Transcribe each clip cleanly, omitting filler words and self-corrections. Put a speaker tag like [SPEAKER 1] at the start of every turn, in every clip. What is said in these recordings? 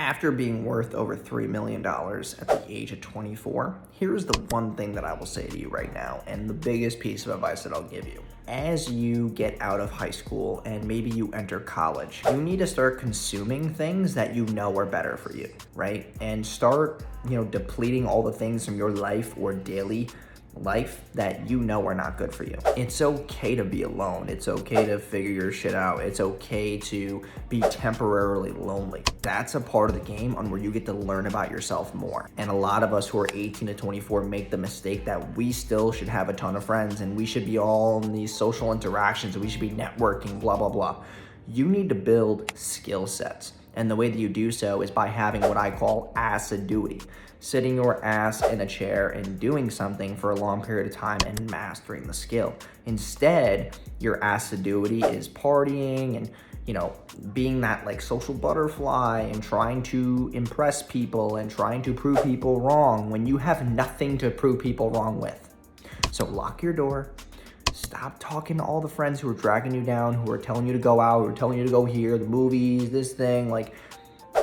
[SPEAKER 1] After being worth over $3 million at the age of 24, here's the one thing that I will say to you right now, and the biggest piece of advice that I'll give you. As you get out of high school and maybe you enter college, you need to start consuming things that you know are better for you, right? And start, depleting all the things from your life or daily life that you know are not good for you. It's okay to be alone. It's okay to figure your shit out. It's okay to be temporarily lonely. That's a part of the game on where you get to learn about yourself more. And a lot of us who are 18 to 24 make the mistake that we still should have a ton of friends and we should be all in these social interactions and we should be networking, blah, blah, blah. You need to build skill sets. And the way that you do so is by having what I call assiduity. Sitting your ass in a chair and doing something for a long period of time and mastering the skill. Instead, your assiduity is partying and, being that like social butterfly and trying to impress people and trying to prove people wrong when you have nothing to prove people wrong with. So lock your door. Stop talking to all the friends who are dragging you down, who are telling you to go out, who are telling you to go here, the movies, this thing. Like,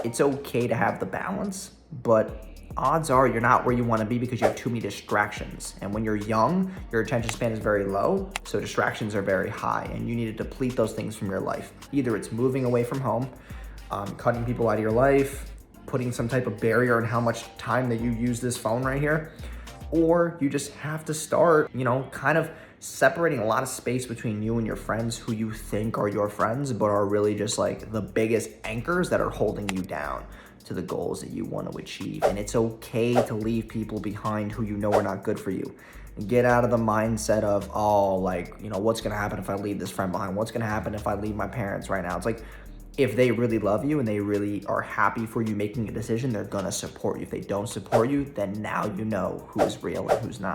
[SPEAKER 1] it's okay to have the balance, but odds are you're not where you want to be because you have too many distractions. And when you're young, your attention span is very low, so distractions are very high, and you need to deplete those things from your life. Either it's moving away from home, cutting people out of your life, putting some type of barrier on how much time that you use this phone right here, or you just have to start, kind of separating a lot of space between you and your friends who you think are your friends, but are really just like the biggest anchors that are holding you down to the goals that you want to achieve. And it's okay to leave people behind who you know are not good for you. Get out of the mindset of, what's going to happen if I leave this friend behind? What's going to happen if I leave my parents right now? It's like, if they really love you and they really are happy for you making a decision, they're going to support you. If they don't support you, then now you know who's real and who's not.